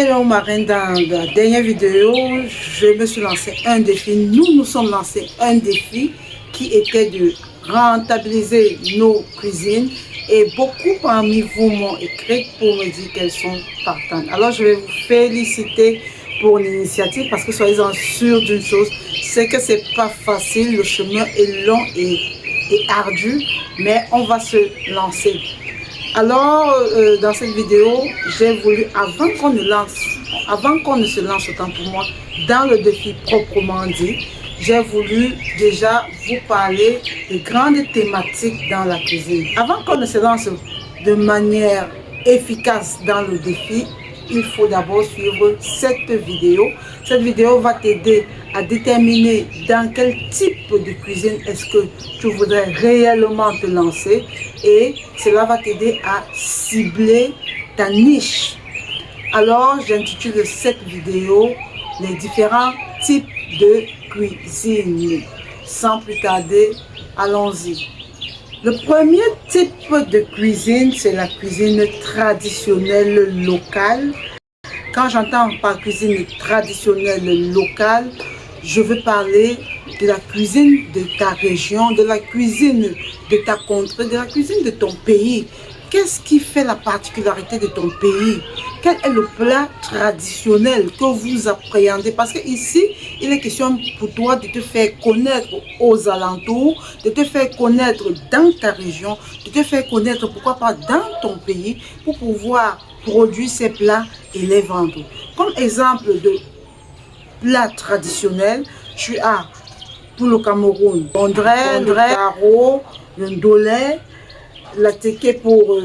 Alors Marine, dans la dernière vidéo, je me suis lancé un défi. Nous nous sommes lancés un défi qui était de rentabiliser nos cuisines. Et beaucoup parmi vous m'ont écrit pour me dire qu'elles sont partantes. Alors je vais vous féliciter pour l'initiative parce que soyez-en sûrs d'une chose, c'est que c'est pas facile, le chemin est long et ardu, mais on va se lancer. Alors, dans cette vidéo, j'ai voulu, avant qu'on ne se lance autant pour moi, dans le défi proprement dit, j'ai voulu déjà vous parler de grandes thématiques dans la cuisine. Avant qu'on ne se lance de manière efficace dans le défi, il faut d'abord suivre cette vidéo. Cette vidéo va t'aider à déterminer dans quel type de cuisine est-ce que tu voudrais réellement te lancer et cela va t'aider à cibler ta niche. Alors, j'intitule cette vidéo les différents types de cuisine. Sans plus tarder, allons-y. Le premier type de cuisine, c'est la cuisine traditionnelle locale. Quand j'entends par cuisine traditionnelle locale, je veux parler de la cuisine de ta région, de la cuisine de ta contrée, de la cuisine de ton pays. Qu'est-ce qui fait la particularité de ton pays? Quel est le plat traditionnel que vous appréhendez? Parce que ici, il est question pour toi de te faire connaître aux alentours, de te faire connaître dans ta région, de te faire connaître, pourquoi pas, dans ton pays, pour pouvoir produire ces plats et les vendre. Comme exemple de plat traditionnel, tu as pour le Cameroun, le Garo, le Ndolé, la Teke pour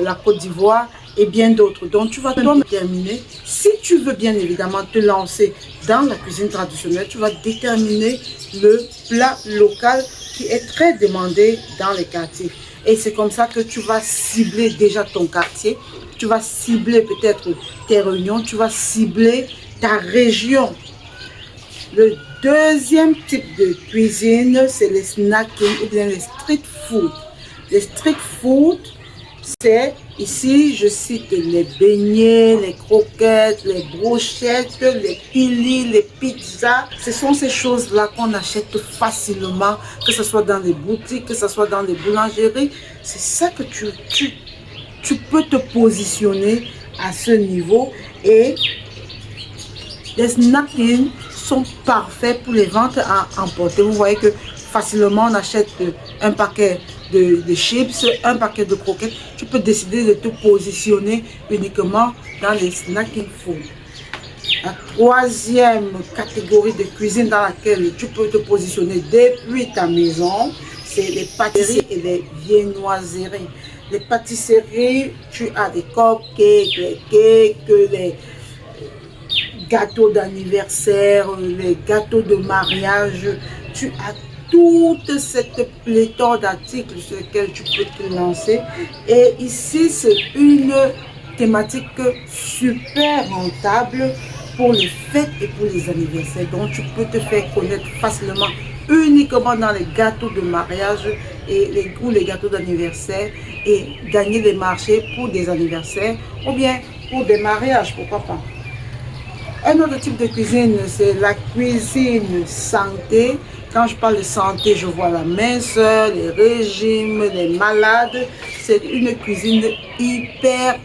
la Côte d'Ivoire et bien d'autres. Donc tu vas déterminer, si tu veux bien évidemment te lancer dans la cuisine traditionnelle, tu vas déterminer le plat local qui est très demandé dans les quartiers. Et c'est comme ça que tu vas cibler déjà ton quartier, tu vas cibler peut-être tes réunions, tu vas cibler ta région. Le deuxième type de cuisine, c'est les snacking ou bien les street food. Les street food, c'est, ici je cite les beignets, les croquettes, les brochettes, les pilis, les pizzas. Ce sont ces choses-là qu'on achète facilement, que ce soit dans les boutiques, que ce soit dans les boulangeries. C'est ça que tu peux te positionner à ce niveau. Et les snacking sont parfaits pour les ventes à emporter. Vous voyez que facilement on achète un paquet de chips, un paquet de croquettes. Tu peux décider de te positionner uniquement dans les snacking food. La troisième catégorie de cuisine dans laquelle tu peux te positionner depuis ta maison, c'est les pâtisseries et les viennoiseries. Les pâtisseries, tu as des cupcakes, les cakes, les gâteaux d'anniversaire, les gâteaux de mariage. Tu as toute cette pléthore d'articles sur lesquels tu peux te lancer. Et ici, c'est une thématique super rentable pour les fêtes et pour les anniversaires. Donc, tu peux te faire connaître facilement uniquement dans les gâteaux de mariage et les gâteaux d'anniversaire et gagner des marchés pour des anniversaires ou bien pour des mariages, pourquoi pas. Un autre type de cuisine, c'est la cuisine santé. Quand je parle de santé, je vois la minceur, les régimes, les malades. C'est une cuisine hyper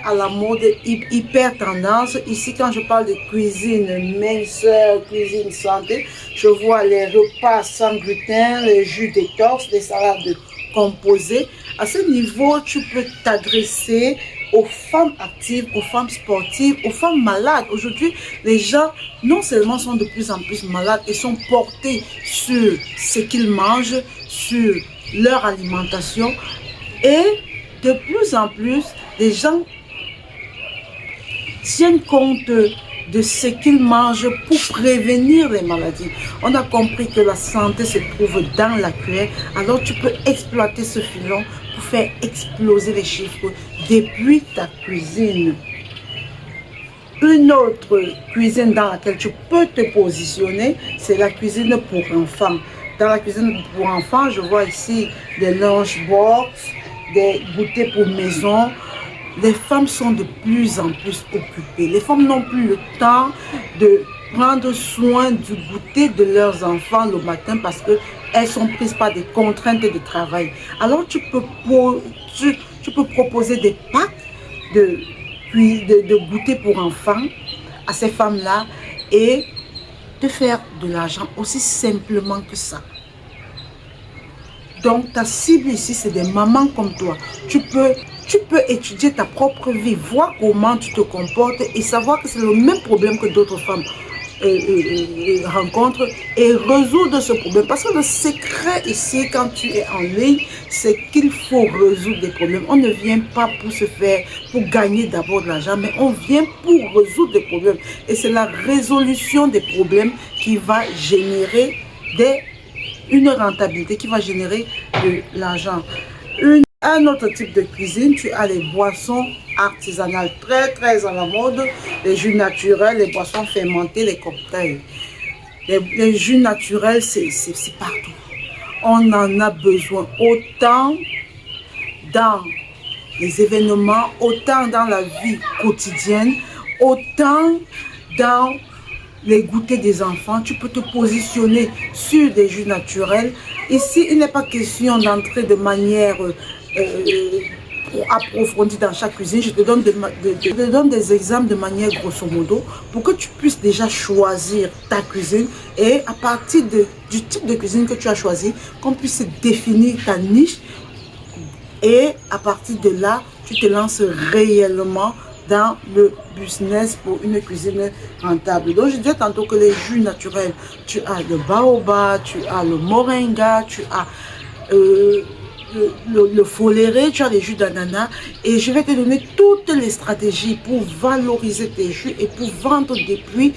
à la mode, hyper tendance. Ici, quand je parle de cuisine minceur, cuisine santé, je vois les repas sans gluten, les jus détox, les salades composées. À ce niveau, tu peux t'adresser aux femmes actives, aux femmes sportives, aux femmes malades. Aujourd'hui, les gens, non seulement sont de plus en plus malades et sont portés sur ce qu'ils mangent, sur leur alimentation. Et de plus en plus, les gens tiennent compte de ce qu'ils mangent pour prévenir les maladies. On a compris que la santé se trouve dans la cuillère. Alors tu peux exploiter ce filon pour faire exploser les chiffres depuis ta cuisine. Une autre cuisine dans laquelle tu peux te positionner, c'est la cuisine pour enfants. Dans la cuisine pour enfants, je vois ici des lunchbox, des goûters pour maison, les femmes sont de plus en plus occupées. Les femmes n'ont plus le temps de prendre soin du goûter de leurs enfants le matin parce qu'elles sont prises par des contraintes de travail. Alors tu peux proposer des packs de goûter pour enfants à ces femmes-là et de faire de l'argent aussi simplement que ça. Donc ta cible ici, c'est des mamans comme toi. Tu peux étudier ta propre vie, voir comment tu te comportes et savoir que c'est le même problème que d'autres femmes rencontrent et résoudre ce problème. Parce que le secret ici, quand tu es en ligne, c'est qu'il faut résoudre des problèmes. On ne vient pas pour gagner d'abord de l'argent, mais on vient pour résoudre des problèmes. Et c'est la résolution des problèmes qui va générer une rentabilité, qui va générer de l'argent. Un autre type de cuisine, tu as les boissons artisanales très à la mode, les jus naturels, les boissons fermentées, les cocktails. Les jus naturels, c'est partout. On en a besoin autant dans les événements, autant dans la vie quotidienne, autant dans les goûters des enfants. Tu peux te positionner sur des jus naturels. Ici, il n'est pas question d'entrer de manière approfondie dans chaque cuisine. Je te donne des exemples de manière grosso modo pour que tu puisses déjà choisir ta cuisine et à partir du type de cuisine que tu as choisi, qu'on puisse définir ta niche et à partir de là, tu te lances réellement dans le business pour une cuisine rentable. Donc je disais tantôt que les jus naturels, tu as le baobab, tu as le moringa, tu as le foléré, tu as les jus d'ananas et je vais te donner toutes les stratégies pour valoriser tes jus et pour vendre depuis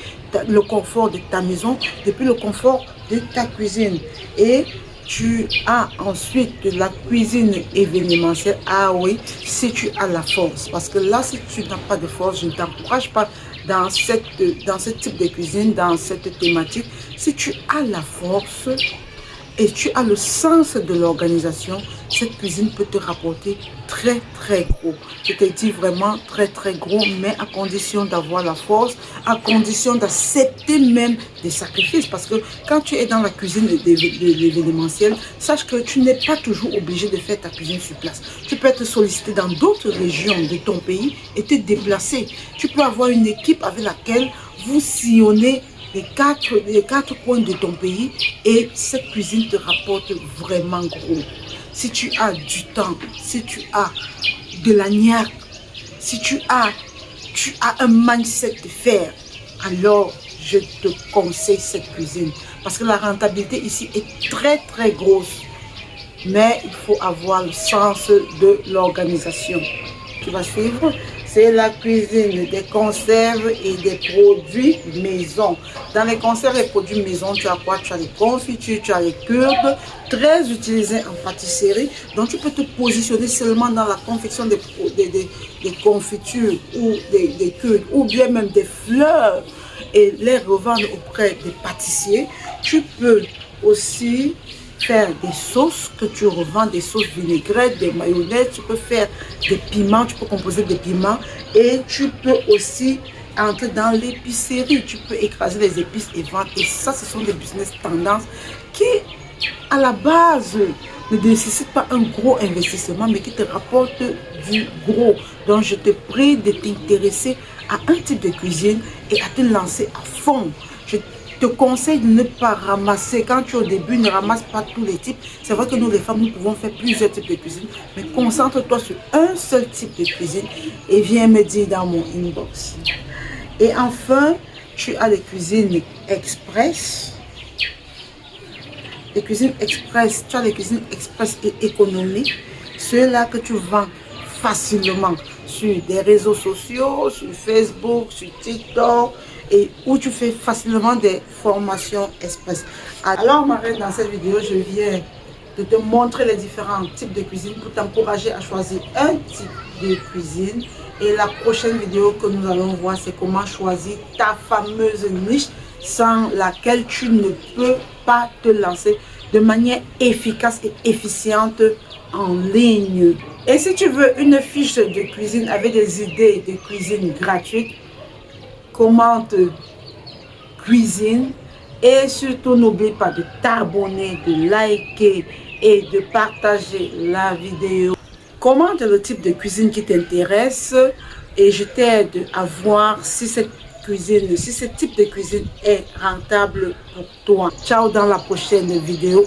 le confort de ta maison, depuis le confort de ta cuisine. Et tu as ensuite la cuisine événementielle. Ah oui, si tu as la force. Parce que là, si tu n'as pas de force, je ne t'encourage pas dans ce type de cuisine, dans cette thématique. Si tu as la force et tu as le sens de l'organisation, cette cuisine peut te rapporter très gros. Je te dis vraiment très gros, mais à condition d'avoir la force, à condition d'accepter même des sacrifices. Parce que quand tu es dans la cuisine de l'événementiel, sache que tu n'es pas toujours obligé de faire ta cuisine sur place. Tu peux être sollicité dans d'autres régions de ton pays et te déplacer. Tu peux avoir une équipe avec laquelle vous sillonnez les quatre coins de ton pays et cette cuisine te rapporte vraiment gros. Si tu as du temps, si tu as de la niaque, si tu as un mindset de faire, alors je te conseille cette cuisine. Parce que la rentabilité ici est très grosse. Mais il faut avoir le sens de l'organisation. Tu vas suivre? C'est la cuisine des conserves et des produits maison. Dans les conserves et produits maison, tu as quoi? Tu as les confitures, tu as les curdes, très utilisées en pâtisserie. Donc tu peux te positionner seulement dans la confection des confitures ou des curdes ou bien même des fleurs et les revendre auprès des pâtissiers. Tu peux aussi faire des sauces que tu revends, des sauces vinaigrettes, des mayonnaises, tu peux faire des piments, tu peux composer des piments et tu peux aussi entrer dans l'épicerie, tu peux écraser les épices et vendre. Et ça, ce sont des business tendances qui, à la base, ne nécessitent pas un gros investissement, mais qui te rapportent du gros. Donc, je te prie de t'intéresser à un type de cuisine et à te lancer à fond. Je te conseille de ne pas ramasser. Quand tu es au début, ne ramasse pas tous les types. C'est vrai que nous, les femmes, nous pouvons faire plusieurs types de cuisine, mais concentre-toi sur un seul type de cuisine et viens me dire dans mon inbox. Et enfin, tu as les cuisines express. Les cuisines express, tu as les cuisines express et économiques. Ceux-là que tu vends facilement sur des réseaux sociaux, sur Facebook, sur TikTok, et où tu fais facilement des formations express. Alors, Marie, dans cette vidéo, je viens de te montrer les différents types de cuisine pour t'encourager à choisir un type de cuisine. Et la prochaine vidéo que nous allons voir, c'est comment choisir ta fameuse niche sans laquelle tu ne peux pas te lancer de manière efficace et efficiente en ligne. Et si tu veux une fiche de cuisine avec des idées de cuisine gratuites, commente cuisine et surtout n'oublie pas de t'abonner, de liker et de partager la vidéo. Commente le type de cuisine qui t'intéresse et je t'aide à voir si cette cuisine, si ce type de cuisine est rentable pour toi. Ciao dans la prochaine vidéo.